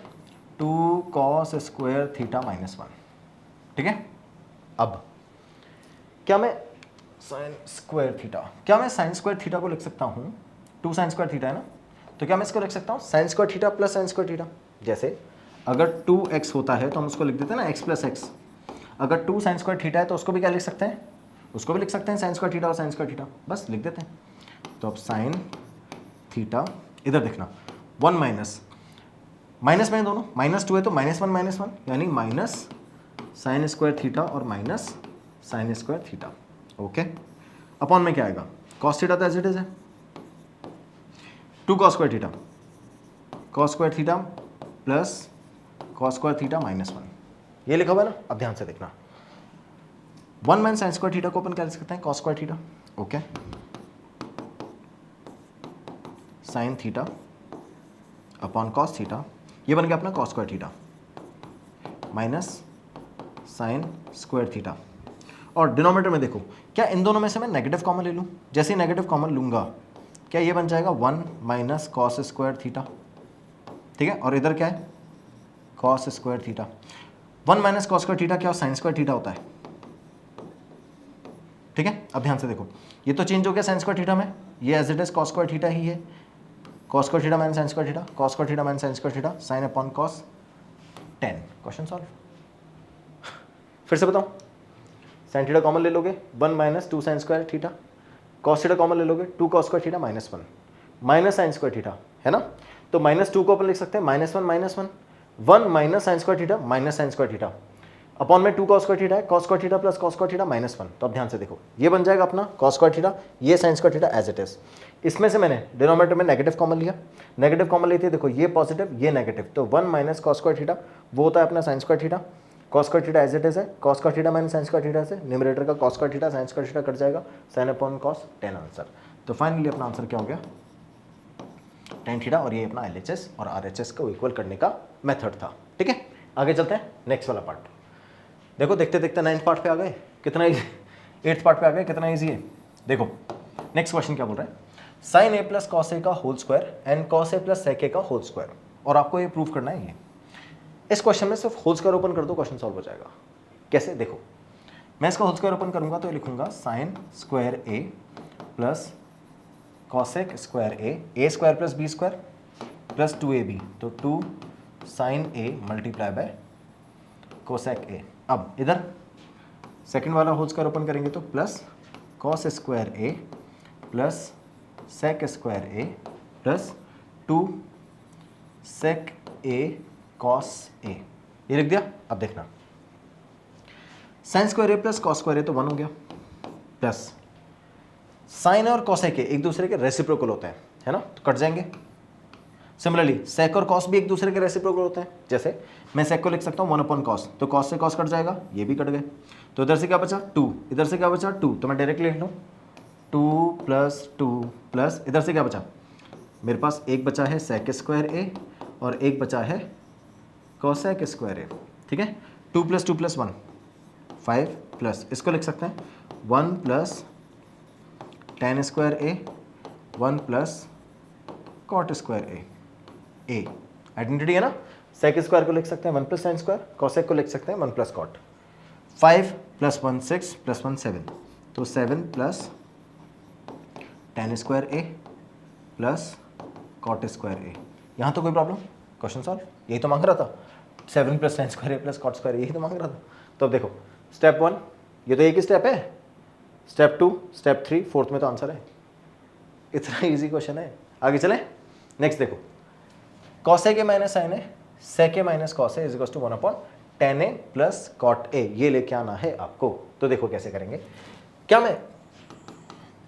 2 कॉस स्क्वायर थीटा माइनस 1। ठीक है, अब क्या मैं साइन स्क्वायर थीटा, क्या मैं साइन स्क्वायर थीटा को लिख सकता हूँ, 2 साइन स्क्वायर थीटा है ना, तो क्या मैं इसको लिख सकता हूँ sign square theta plus sign square theta. जैसे अगर 2x होता है तो हम उसको लिख देते हैं ना x प्लस एक्स। अगर 2 साइन स्क्वायर थीटा है तो उसको भी क्या लिख सकते हैं, उसको भी लिख सकते हैं साइन स्क्वायर थीटा और साइन स्क्वायर थीटा, बस लिख देते हैं। तो अब साइन थीटा, इधर देखना 1 माइनस माइनस में दोनों, -2 है तो -1 यानी माइनस साइन स्क्वायर थीटा और minus sine square theta. Okay, upon में क्या आएगा, कॉस थीटा तो एज इट इज है, 2 cos square theta, cos square theta plus cos square theta minus 1, ये लिखा हुआ है ना। अब ध्यान से देखना, 1 माइनस साइन स्क्वायर थीटा को अपन क्या लिख सकते हैं, cos square theta. Okay, sine theta upon cos theta, ये बन गया अपना cos square theta minus sine square theta. और डिनोमिनेटर में देखो, क्या इन दोनों में से मैं नेगेटिव कॉमन ले लूँ? जैसे ही नेगेटिव कॉमन लूँगा, क्या ये बन जाएगा 1 माइनस कॉस स्क्वायर थीटा। ठीक है, और इधर क्या है, cos square theta. 1 minus cos square theta क्या साइन स्क्वायर थीटा होता है। ठीक है, अब ध्यान से देखो, ये तो चेंज हो गया साइन स्क्वायर थीटा में, ये as it is cos square theta ही है, cos square theta minus sine square theta, cos square theta minus sine square theta, sine upon cos 10। Question solve. फिर से बताओ, साइन थीटा कॉमन ले लोगे, 1 minus 2 sine square theta, cos theta common ले लोगे, 2 cos square theta minus 1 minus sine square theta, है ना। तो -2 को अपन लिख सकते हैं -1 1 minus sine square theta minus sine square theta, upon में 2 कॉस स्क्वायर थीटा है, cos square theta plus cos square theta minus 1। तो अब ध्यान से देखो, ये बन जाएगा अपना कॉस स्क्वायर थीटा, ये sine square theta as it is. इसमें से मैंने डिनोमिनेटर में नेगेटिव कॉमन लिया, नेगेटिव कॉमन लेते हैं, देखो ये पॉजिटिव ये नेगेटिव, तो 1 माइनस कॉस स्क्वायर थीटा वो होता है अपना sine square theta, cos square theta as it is है, cos square theta minus sine square theta से न्यूमरेटर का cos square theta sine square theta cut जाएगा, साइन अपॉन कॉस 10 आंसर। तो finally अपना आंसर क्या हो गया, tan थीटा, और ये अपना LHS और RHS को इक्वल करने का मेथड था। ठीक है, आगे चलते हैं नेक्स्ट वाला पार्ट। देखो देखते देखते 9th पार्ट पे आ गए, कितना ईजी, 8th पार्ट पे आ गए, कितना ईजी है। देखो नेक्स्ट क्वेश्चन क्या बोल रहा है, sine A plus cos A का whole square and cos A plus sec A का होल स्क्वायर, और आपको ये प्रूव करना है। ये इस क्वेश्चन में सिर्फ होल स्क्वायर ओपन कर दो, क्वेश्चन सॉल्व हो जाएगा। कैसे, देखो मैं इसका होल स्क्वायर ओपन करूंगा तो ये लिखूंगा sine square A plus cosec square A square plus B square plus 2ab, तो 2 sine A multiply by cosec A. अब इधर सेकंड वाला होल स्क्वायर ओपन करेंगे तो plus cos square A plus sec square A plus 2 sec A cos A, ये लिख दिया। अब देखना, sine square A plus cos square A तो 1 हो गया, प्लस साइन और कॉसेक एक दूसरे के रेसिप्रोकल होते हैं, है ना, तो कट जाएंगे। सिमिलरली सेक और कॉस भी एक दूसरे के रेसिप्रोकल होते हैं, जैसे मैं सेक को लिख सकता हूँ 1 अपॉन कॉस, तो कॉस से कॉस कट जाएगा, ये भी कट गए। तो इधर से क्या बचा 2, इधर से क्या बचा 2, तो मैं डायरेक्टली लिख लूँ 2 प्लस 2 प्लस इधर से क्या बचा, मेरे पास एक बचा है सेक स्क्वायर ए और एक बचा है कॉसेक स्क्वायर ए। ठीक है, 2 प्लस 2 प्लस 1 5 प्लस इसको लिख सकते हैं 1 plus tan square A 1 plus cot square A identity है ना। सेक स्क्वायर को लिख सकते हैं 1 प्लस साइन स्क्वायर, कॉसेक को लिख सकते हैं 1 प्लस कॉट। 5 प्लस 1 6 प्लस 1 7, तो 7 plus tan square A plus cot square ए। यहाँ तो कोई प्रॉब्लम, क्वेश्चन सॉल्व, यही तो मांग रहा था। 7 plus tan square A plus cot square, यही तो मांग रहा था। तो अब देखो स्टेप 1, ये तो एक ही स्टेप है। स्टेप 2, स्टेप 3, फोर्थ में तो आंसर है। इतना इजी क्वेश्चन है। आगे चले, नेक्स्ट देखो, कॉस ए के minus sine A, sec A minus cos A is equal to 1 upon tan A plus cot A, ये लेके आना है आपको। तो देखो कैसे करेंगे। क्या मैं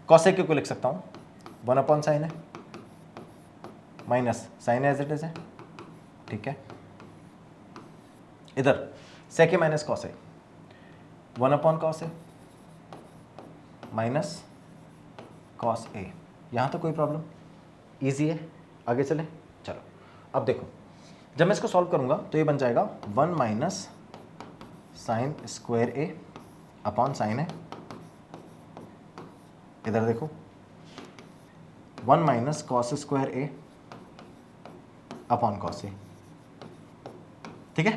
कॉस ए को लिख सकता हूँ 1 upon sine A minus sine as it is है, ठीक है। इधर sec A minus cos A 1 upon cos A minus cos A. यहाँ तो कोई प्रॉब्लम, इजी है। आगे चले, चलो अब देखो, जब मैं इसको सॉल्व करूंगा तो ये बन जाएगा 1 minus sine square A upon sine ए। इधर देखो 1 minus cos square A upon cos A, ठीक है।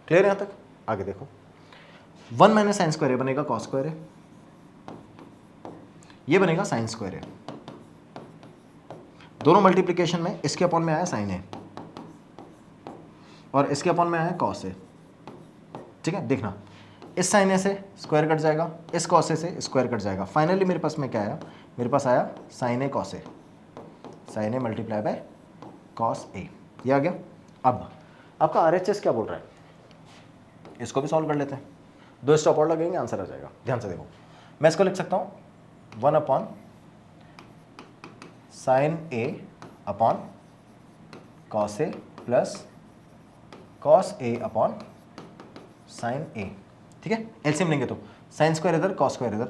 क्लियर यहां तक। आगे देखो 1 माइनस साइन स्क्वायर ए बनेगा कॉस स्क्वायर ए, ये बनेगा साइन स्क्वायर ए। दोनों मल्टीप्लिकेशन में इसके अपॉन में आया साइन ए और इसके अपॉन में आया कॉस ए, ठीक है। देखना इस साइन ए से स्क्वायर कट जाएगा, इस कॉस ए से स्क्वायर कट जाएगा। फाइनली मेरे पास में क्या आया, मेरे पास आया sine A cos A, sine A multiply by cos A, ये आ गया। अब आपका आरएचएस क्या बोल रहा है, इसको भी सॉल्व कर लेते हैं। 2 स्टॉप और लगेंगे, आंसर आ जाएगा। ध्यान से देखो, मैं इसको लिख सकता हूँ 1 upon sine A upon cos A plus cos A upon sine A, ठीक है। एलसीएम लेंगे तो साइन स्क्वायर इधर, कॉस स्क्वायर इधर,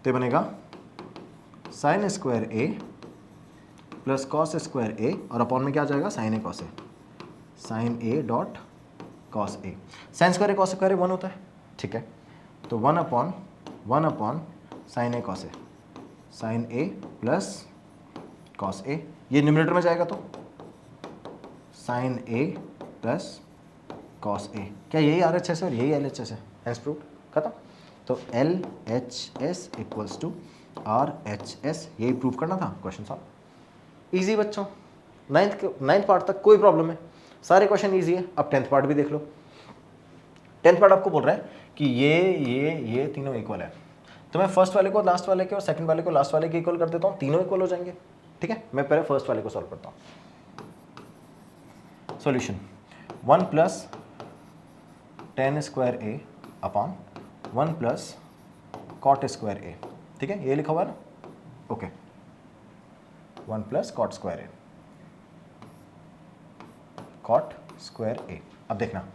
तो बनेगा sine square A plus cos square A और अपॉन में क्या आ जाएगा sine A cos A, sine A dot cos A. Sine square A cos square A 1 होता है, ठीक है। तो 1 upon sine A cos A, sine A plus cos A, ये न्यूमरेटर में जाएगा तो साइन ए प्लस कॉस ए। क्या यही आरएचएस है और यही एलएचएस है, हेंस प्रूव्ड, खत्म। तो एलएचएस इक्वल्स टू आरएचएस, यही प्रूव करना था। क्वेश्चन सॉल्व, इजी बच्चों। नाइन्थ पार्ट तक कोई प्रॉब्लम है, सारे क्वेश्चन इजी है। अब 10th पार्ट भी देख लो। 10th पार्ट आपको बोल रहा है कि ये तीनों इक्वल है, तो मैं फर्स्ट वाले को लास्ट वाले के और सेकंड वाले को लास्ट वाले के इक्वल कर देता हूँ, तीनों इक्वल हो जाएंगे, ठीक है। मैं पहले फर्स्ट वाले को सॉल्व करता हूँ। Solution 1 plus tan square A upon 1 plus cot square ए, ठीक है, ये लिखा हुआ है ना, ओके। 1 प्लस कॉट स्क्वायर ए, कॉट स्क्वायर ए। अब देखना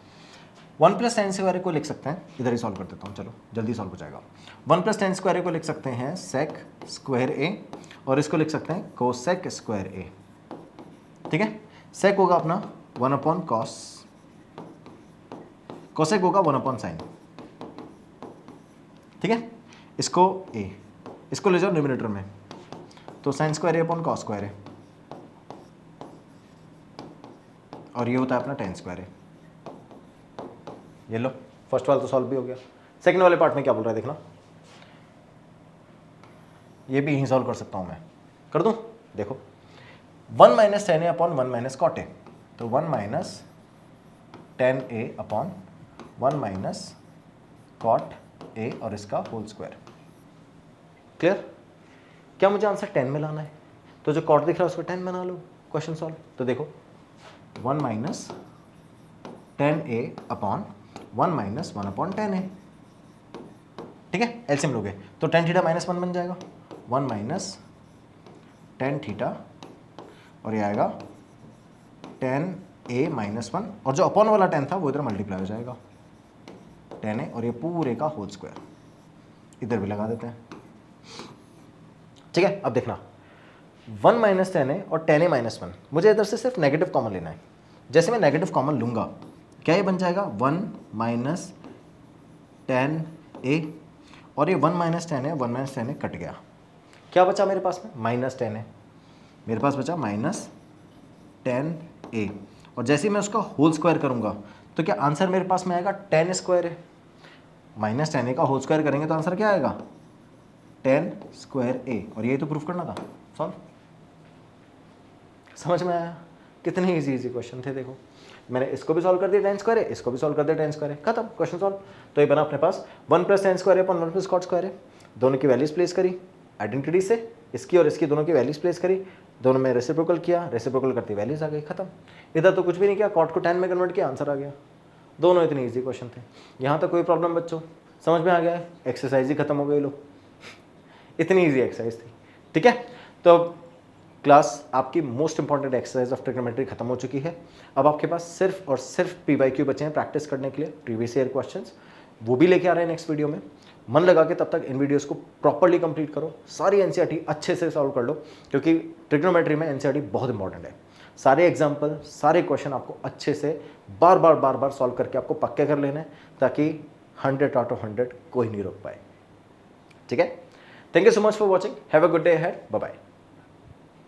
1 प्लस टेन स्क्वायर ए को लिख सकते हैं, इधर ही सॉल्व कर देता हूँ, चलो जल्दी सॉल्व हो जाएगा। 1 प्लस टेन स्क्वायर ए को लिख सकते हैं सेक स्क्वायर ए और इसको लिख सकते हैं कोसेक स्क्वायर ए, ठीक है। सेक होगा अपना 1 अपॉन कॉस, कोसेक होगा 1 अपॉन साइन, ठीक है। इसको ए, इसको ले जाओ न्यूमरेटर में, तो sine square A upon cos square A और ये होता है अपना टेन स्क्वायर ए। ये लो, फर्स्ट वाला तो सॉल्व भी हो गया। सेकंड वाले पार्ट में क्या बोल रहा है देखना, ये भी यहीं सॉल्व कर सकता हूं मैं, कर दूं। देखो 1 minus tan A upon 1 minus cot A, तो 1 minus tan A upon 1 minus cot A और इसका होल स्क्वायर। क्लियर। क्या मुझे आंसर 10 में लाना है, तो जो कॉट दिख रहा है उसको 10 बना लो, क्वेश्चन सॉल्व। तो देखो 1 minus tan A upon 1 minus 1 upon tan ए, ठीक है। एलसीएम लोगे तो टेन थीटा माइनस 1 बन जाएगा, 1 माइनस टेन थीटा और ये आएगा टेन ए माइनस 1 और जो अपॉन वाला 10 था वो इधर मल्टीप्लाई हो जाएगा, टेन ए और ये पूरे का होल स्क्वायर इधर भी लगा देते हैं, ठीक है। अब देखना 1 माइनस टेन ए और टेन ए माइनस 1, मुझे इधर से सिर्फ नेगेटिव कॉमन लेना है। जैसे मैं नेगेटिव कॉमन लूंगा क्या ये बन जाएगा 1 माइनस टेन ए और ये 1 माइनस टेन ए 1 माइनस टेन ए कट गया, क्या बचा मेरे पास में, -10 है, मेरे पास बचा -10a, और जैसे ही मैं उसका होल स्क्वायर करूंगा तो क्या आंसर मेरे पास में आएगा 10 स्क्वायर है। -10a का होल स्क्वायर करेंगे तो आंसर क्या आएगा 10 स्क्वायर a, और यही तो प्रूफ करना था। सॉल्व, समझ में आया? कितने इजी क्वेश्चन थे। देखो मैंने इसको भी सॉल्व कर दिया 10 स्क्वायर है, इसको भी सॉल्व कर दिया 10 स्क्वायर है, खत्म, क्वेश्चन सॉल्व। तो ये बना अपने पास 1 + 10 स्क्वायर अपॉन 1 + कॉट स्क्वायर है। दोनों की वैल्यूज प्लेस करी आइडेंटिटी से, इसकी और इसकी दोनों की वैल्यूज प्लेस करी, दोनों में रेसिप्रोकल किया, रेसिप्रोकल करती वैल्यूज आ गई, खत्म। इधर तो कुछ भी नहीं किया, कॉट को 10 में कन्वर्ट किया, आंसर आ गया। दोनों इतने ईजी क्वेश्चन थे। यहाँ तक कोई प्रॉब्लम बच्चों, समझ में आ गया है? एक्सरसाइज ही खत्म हो गई लो, इतनी ईजी एक्सरसाइज थी। ठीक है, तो क्लास आपकी most important exercise of trigonometry खत्म हो चुकी है। अब आपके पास सिर्फ और सिर्फ PYQ बचे हैं प्रैक्टिस करने के लिए, प्रीवियस ईयर क्वेश्चंस, वो भी लेके आ रहे हैं नेक्स्ट वीडियो में। मन लगा के तब तक इन वीडियोस को प्रॉपर्ली कंप्लीट करो, सारी एनसीईआरटी अच्छे से सॉल्व कर लो, क्योंकि ट्रिग्नोमेट्री में एनसीईआरटी बहुत इंपॉर्टेंट है। सारे एग्जाम्पल, सारे क्वेश्चन आपको अच्छे से बार बार सॉल्व करके आपको पक्के कर लेने हैं, ताकि 100 आउट ऑफ 100 कोई नहीं रोक पाए। ठीक है, thank you so much for watching, have a good day ahead, bye bye.